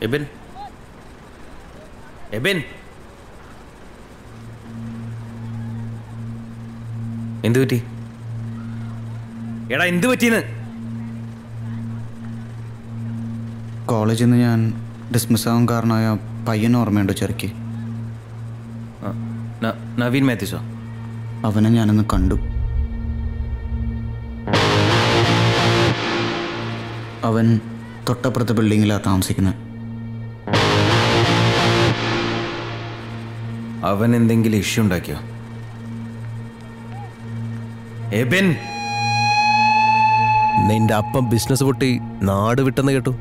എബിൻ എബിൻ എന്തു പറ്റി? എടാ എന്തു പറ്റിയെന്ന്? കോളേജിൽ നിന്ന് ഞാൻ ഡിസ്മിസ് ആവാൻ കാരണമായ പയ്യനെ ഓർമ്മയുണ്ടോ ചെറുക്കി? നവീൻ മാത്യൂസോ? അവനെ ഞാനൊന്ന് കണ്ടു. അവൻ തൊട്ടപ്പുറത്തെ ബിൽഡിങ്ങിലാണ് താമസിക്കുന്നത്. അവൻ എന്തെങ്കിലും ഇഷ്യൂ ഉണ്ടാക്കിയോ? എബിൻ, നിന്റെ അപ്പം ബിസിനസ് പൊട്ടി നാട് വിട്ടെന്ന് കേട്ടു.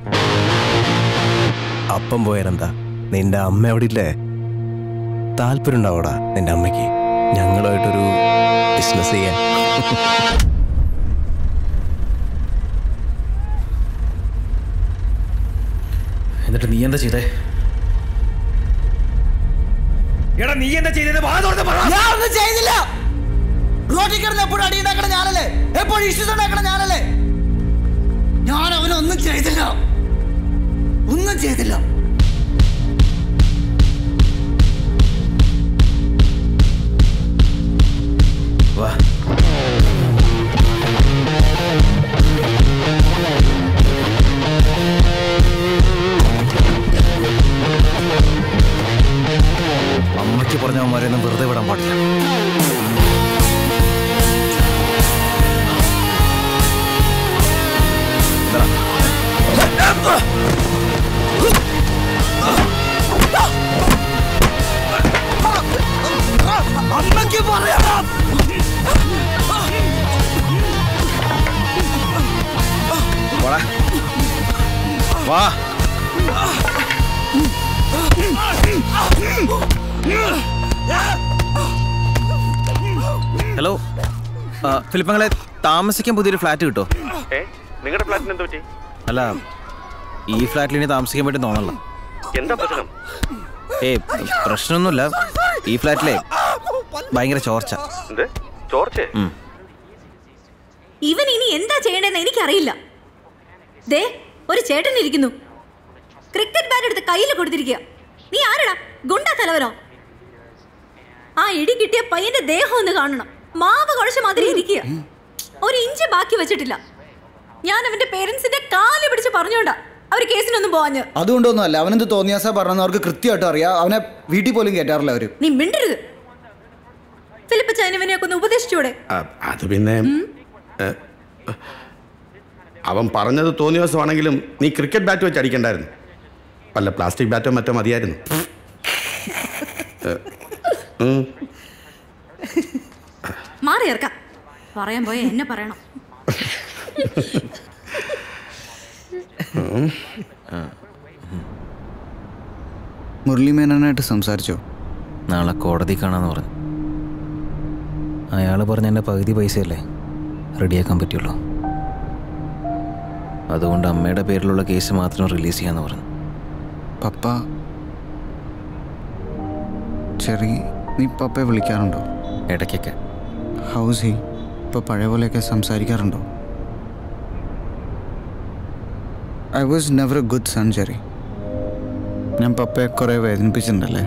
അപ്പം പോയാലെന്താ? നിന്റെ അമ്മ അവിടെ ഇല്ലേ? താല്പര്യം ഉണ്ടാവൂടാ നിന്റെ അമ്മയ്ക്ക് ഞങ്ങളുമായിട്ടൊരു ബിസിനസ് ചെയ്യാൻ? എന്നിട്ട് നീ എന്താ ചെയ്തേ? എടാ നീ എന്താ ചെയ്തത്? ഞാൻ ഒന്നും ചെയ്തില്ല. റോഡിൽ കിടന്ന് എപ്പോഴും അടി ഉണ്ടാക്കണ ഞാനല്ലേ? എപ്പോഴും ഇഷ്യൂസ് ഉണ്ടാക്കണ ഞാനല്ലേ? ഞാൻ അവനൊന്നും ചെയ്തില്ല, ഒന്നും ചെയ്തില്ല. വാ, അമ്മയ്ക്ക് പറഞ്ഞവന്മാരെയൊന്നും വെറുതെ വിടാൻ പാടില്ല. അമ്മയ്ക്ക് പറയാം. വാ, ഹലോ ഫിലിപ്പങ്ങളെ, താമസിക്കാൻ പുതിയൊരു ഫ്ലാറ്റ് കിട്ടോ? നിങ്ങളുടെ ഫ്ലാറ്റിന് എന്താ പറ്റി? അല്ല, ഈ ഫ്ലാറ്റിൽ ഇനി താമസിക്കാൻ പറ്റും തോന്നല്ലോ. എന്താ പ്രശ്നം? പ്രശ്നമൊന്നുമില്ല. ഈ ഫ്ലാറ്റിലെ ഭയങ്കര ചോർച്ച. ഇവൻ ഇനി എന്താ ചെയ്യണ്ടെന്ന് എനിക്കറിയില്ല. ദേ, ഒരു ചേട്ടൻ ഇരിക്കുന്നു, ക്രിക്കറ്റ് ബാറ്റ് എടുത്ത് കയ്യിൽ കൊടുത്തിരിക്കുക. നീ ആരടാ? ഗുണ്ടാ തലവനോ? ആ ഇടി കിട്ടിയ പയ്യന്റെ ദേഹം ഒന്ന് കാണണം. മാവ് കുഴച്ച മാതിരി ഇരിക്കുക, ഒരു ഇഞ്ച് ബാക്കി വെച്ചിട്ടില്ല. ഞാൻ അവന്റെ പേരൻസിന്റെ കാല് പിടിച്ച് പറഞ്ഞോണ്ടാ അവര് കേസിനൊന്നും പോവാഞ്ഞ്. അതുകൊണ്ടൊന്നും അല്ല, അവനെന്ത് തോന്നിയാസാ പറഞ്ഞെന്ന് അവർക്ക് കൃത്യമായിട്ട് അറിയാം. അവനെ വീട്ടിൽ പോലും കേട്ടാറില്ല അവര്. നീ മിണ്ടരുത്. ഫിലിപ്പ് ചൈനവനെയൊക്കെ ഒന്ന് ഉപദേശിച്ചൂടെ? അത് പിന്നെ അവൻ പറഞ്ഞത് തോന്നിയാസമാണെങ്കിലും നീ ക്രിക്കറ്റ് ബാറ്റ് വെച്ച് അടിക്കണ്ടായിരുന്നു, വല്ല പ്ലാസ്റ്റിക് ബാറ്റോ മറ്റോ മതിയായിരുന്നു. മാറി ഇറക്കാം. പറയാൻ പോയ എന്നെ പറയണം. മുരളി മേനോനായിട്ട് സംസാരിച്ചോ? നാളെ കോടതി കാണാന്ന് പറഞ്ഞു. അയാൾ പറഞ്ഞ എൻ്റെ പകുതി പൈസയല്ലേ റെഡിയാക്കാൻ പറ്റുള്ളൂ. അതുകൊണ്ട് അമ്മയുടെ പേരിലുള്ള കേസ് മാത്രം റിലീസ് ചെയ്യാന്ന് പറഞ്ഞു. പപ്പ ചെറി, നീ പപ്പയെ വിളിക്കാറുണ്ടോ? ഇടയ്ക്കൊക്കെ. ഹൗസ് ഹി ഇപ്പോൾ പഴയ പോലെയൊക്കെ സംസാരിക്കാറുണ്ടോ? I was never a good son Cherry. ഞാൻ പപ്പയെ കുറേ വേദനിപ്പിച്ചിട്ടുണ്ടല്ലേ?